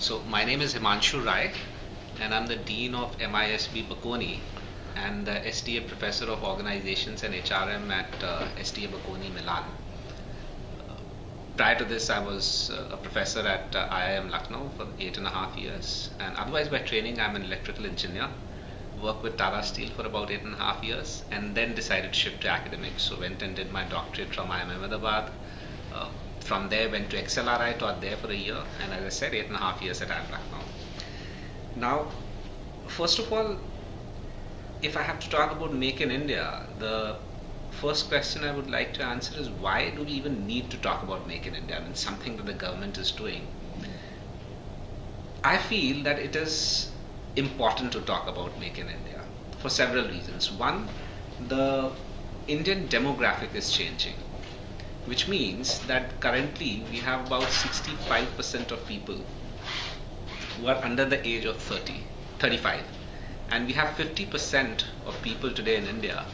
So my name is Himanshu Rai, and I'm the Dean of MISB Bocconi and the STA Professor of Organizations and HRM at STA Bocconi, Milan. Prior to this, I was a professor at IIM Lucknow for 8.5 years, and otherwise by training, I'm an electrical engineer. Worked with Tata Steel for about 8.5 years, and then decided to shift to academics. So went and did my doctorate from IIM Ahmedabad. Uh, from there, went to XLRI, taught there for a year, and as I said, 8.5 years at IIM Lucknow. Now, first of all, if I have to talk about Make in India, the first question I would like to answer is why do we even need to talk about Make in India? I mean, something that the government is doing. I feel that it is important to talk about Make in India for several reasons. One, the Indian demographic is changing, which means that currently we have about 65% of people who are under the age of 30, 35, and we have 50% of people today in India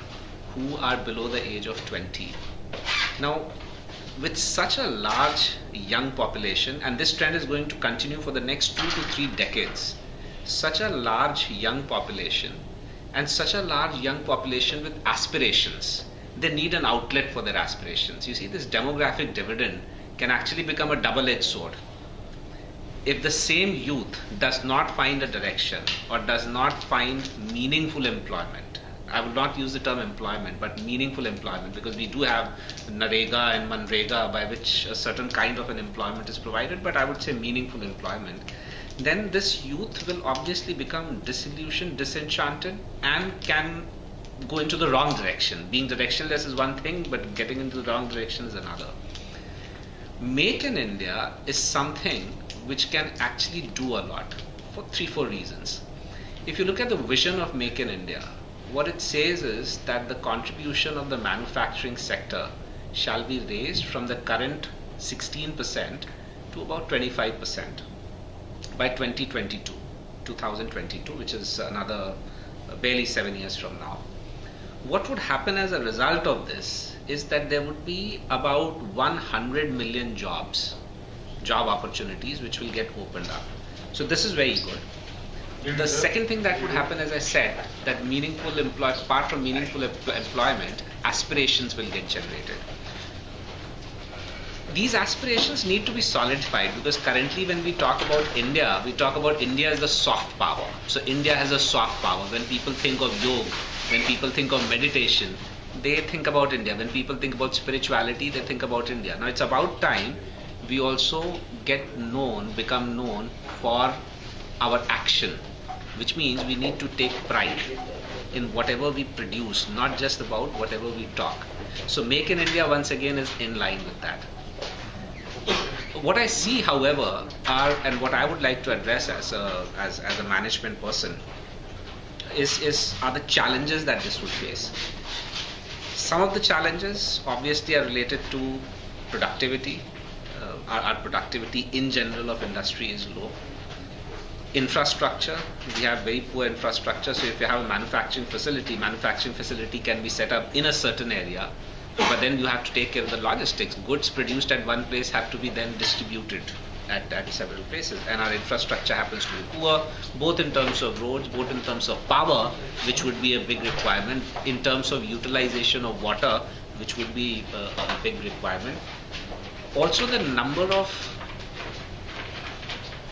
who are below the age of 20. Now, with such a large young population, and this trend is going to continue for the next 2 to 3 decades, such a large young population and such a large young population with aspirations, they need an outlet for their aspirations. You see, this demographic dividend can actually become a double-edged sword. If the same youth does not find a direction or does not find meaningful employment, I will not use the term employment, but meaningful employment, because we do have Narega and Manrega by which a certain kind of an employment is provided, but I would say meaningful employment, then this youth will obviously become disillusioned, disenchanted, and can go into the wrong direction. Being directionless is one thing, but getting into the wrong direction is another. Make in India is something which can actually do a lot for 3-4 reasons. If you look at the vision of Make in India, what it says is that the contribution of the manufacturing sector shall be raised from the current 16% to about 25% by 2022, which is another barely 7 years from now. What would happen as a result of this is that there would be about 100 million job opportunities which will get opened up. So this is very good. The second thing that would happen, as I said, that apart from meaningful employment, aspirations will get generated. These aspirations need to be solidified, because currently when we talk about India, we talk about India as the soft power. So India has a soft power. When people think of yoga, when people think of meditation, they think about India. When people think about spirituality, they think about India. Now it's about time we also become known for our action, which means we need to take pride in whatever we produce, not just about whatever we talk. So Make in India once again is in line with that. What I see, however, and what I would like to address as a management person are the challenges that this would face. Some of the challenges obviously are related to productivity. Our productivity in general of industry is low. Infrastructure, we have very poor infrastructure. So if you have a manufacturing facility can be set up in a certain area, but then you have to take care of the logistics. Goods produced at one place have to be then distributed at several places, and our infrastructure happens to be poor, both in terms of roads, both in terms of power, which would be a big requirement, in terms of utilization of water, which would be a big requirement. Also, the number of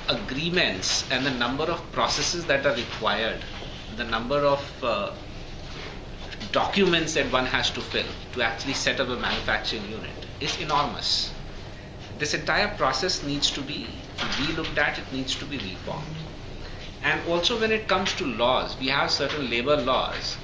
agreements and the number of processes that are required, the number of documents that one has to fill to actually set up a manufacturing unit is enormous. This entire process needs to be re-looked at, it needs to be reformed. And also when it comes to laws, we have certain labor laws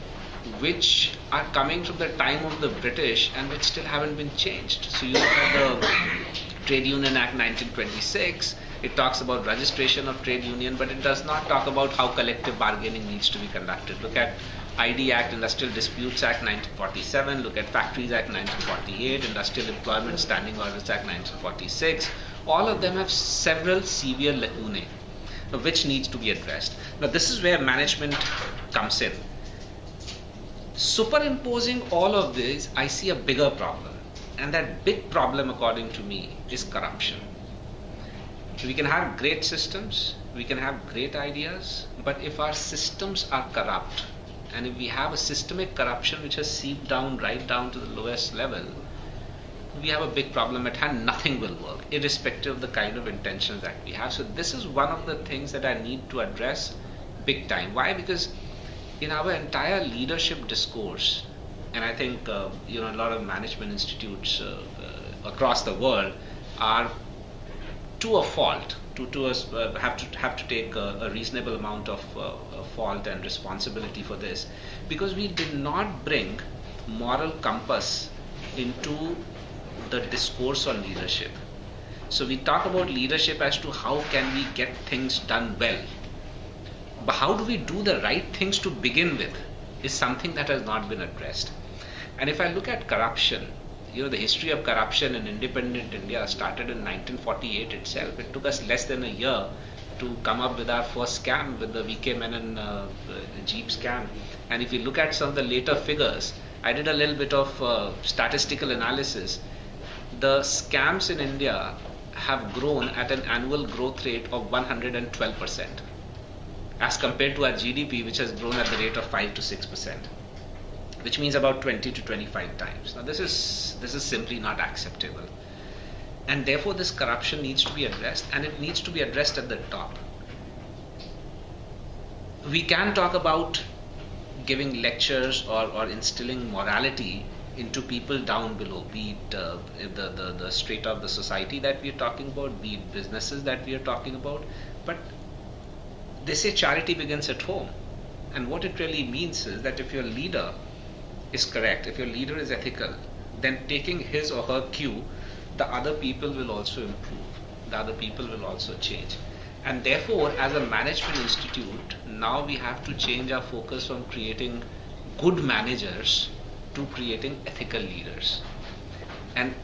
which are coming from the time of the British and which still haven't been changed. So you look at the Trade Union Act 1926, it talks about registration of trade union, but it does not talk about how collective bargaining needs to be conducted. Look at ID Act, Industrial Disputes Act 1947, look at Factories Act 1948, Industrial Employment Standing Orders Act 1946. All of them have several severe lacunae which needs to be addressed. Now this is where management comes in. Superimposing all of this, I see a bigger problem, and that big problem according to me is corruption. We can have great systems, we can have great ideas, but if our systems are corrupt, and if we have a systemic corruption which has seeped down right down to the lowest level, we have a big problem at hand. Nothing will work, irrespective of the kind of intentions that we have. So this is one of the things that I need to address big time. Why? Because in our entire leadership discourse, and I think a lot of management institutes across the world are, to a fault, have to take a reasonable amount of fault and responsibility for this, because we did not bring moral compass into the discourse on leadership. So we talk about leadership as to how can we get things done well, but how do we do the right things to begin with is something that has not been addressed. And if I look at corruption, the history of corruption in independent India started in 1948 itself. It took us less than a year to come up with our first scam, with the VK Menon Jeep scam. And if you look at some of the later figures, I did a little bit of statistical analysis. The scams in India have grown at an annual growth rate of 112%, as compared to our GDP, which has grown at the rate of 5 to 6%. Which means about 20 to 25 times. Now this is simply not acceptable, and therefore this corruption needs to be addressed, and it needs to be addressed at the top. We can talk about giving lectures or instilling morality into people down below, be it the strata of the society that we are talking about, be it businesses that we are talking about, but they say charity begins at home. And what it really means is that if your leader is correct, if your leader is ethical, then taking his or her cue, the other people will also improve, the other people will also change. And therefore, as a management institute, now we have to change our focus from creating good managers to creating ethical leaders. And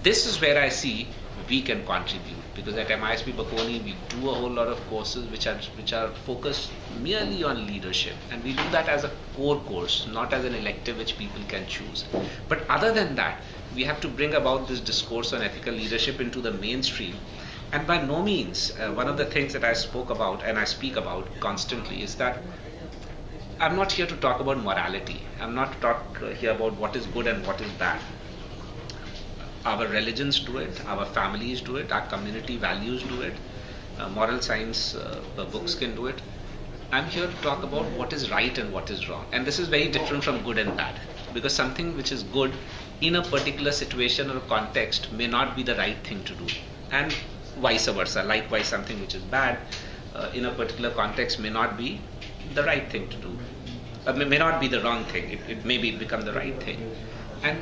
this is where I see we can contribute, because at MISP Bakoni we do a whole lot of courses which are focused merely on leadership, and we do that as a core course, not as an elective which people can choose. But other than that, we have to bring about this discourse on ethical leadership into the mainstream. And by no means, one of the things that I spoke about and I speak about constantly is that I'm not here to talk about morality. I'm not to talk here about what is good and what is bad. Our religions do it, our families do it, our community values do it, moral science books can do it. I'm here to talk about what is right and what is wrong. And this is very different from good and bad, because something which is good in a particular situation or context may not be the right thing to do, and vice versa. Likewise, something which is bad in a particular context may not be the right thing to do, may not be the wrong thing. It may become the right thing. And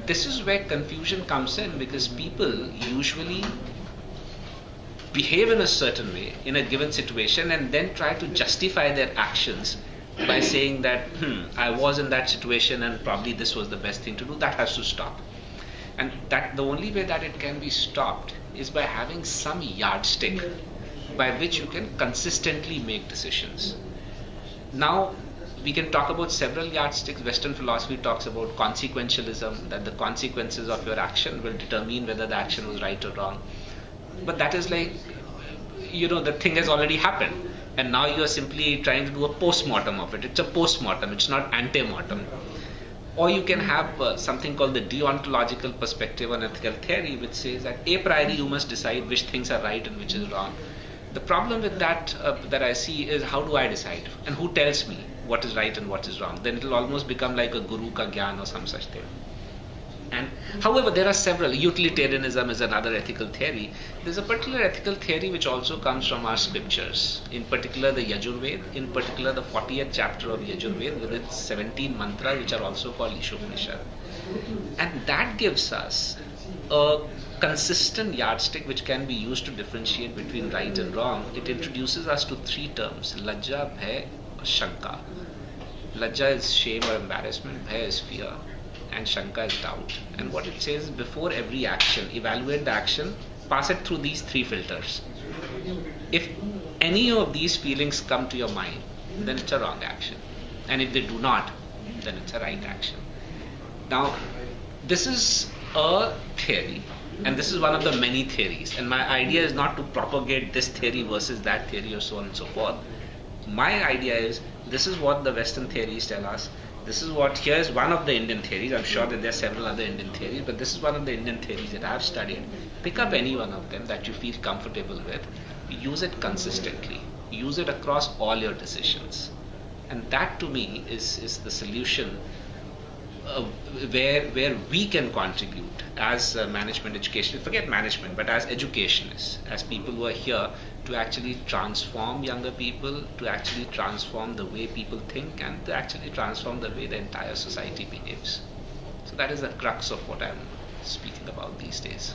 this is where confusion comes in, because people usually behave in a certain way in a given situation and then try to justify their actions by saying that I was in that situation and probably this was the best thing to do. That has to stop. And that the only way that it can be stopped is by having some yardstick by which you can consistently make decisions. Now, we can talk about several yardsticks. Western philosophy talks about consequentialism, that the consequences of your action will determine whether the action was right or wrong. But that is like, the thing has already happened, and now you are simply trying to do a post-mortem of it. It's a post-mortem, it's not ante-mortem. Or you can have something called the deontological perspective on ethical theory, which says that a priori you must decide which things are right and which is wrong. The problem with that that I see is, how do I decide? And who tells me what is right and what is wrong? Then it will almost become like a guru ka gyan or some such thing. And however, there are several. Utilitarianism is another ethical theory. There's a particular ethical theory which also comes from our scriptures, in particular the Yajurved, in particular the 40th chapter of Yajurved with its 17 mantras, which are also called Ishopanishad. And that gives us a consistent yardstick which can be used to differentiate between right and wrong. It introduces us to three terms: Lajja, Bhay, Shanka. Lajja is shame or embarrassment, Bhay is fear, and Shanka is doubt. And what it says is, before every action, evaluate the action, pass it through these three filters. If any of these feelings come to your mind, then it's a wrong action. And if they do not, then it's a right action. Now, this is a theory And this is one of the many theories. And my idea is not to propagate this theory versus that theory or so on and so forth. My idea is this is what the Western theories tell us. This is what, here's one of the Indian theories. I'm sure that there are several other Indian theories, but this is one of the Indian theories that I've studied. Pick up any one of them that you feel comfortable with. Use it consistently. Use it across all your decisions. And that to me is the solution where we can contribute as management education, forget management, but as educationists, as people who are here to actually transform younger people, to actually transform the way people think, and to actually transform the way the entire society behaves. So that is the crux of what I'm speaking about these days.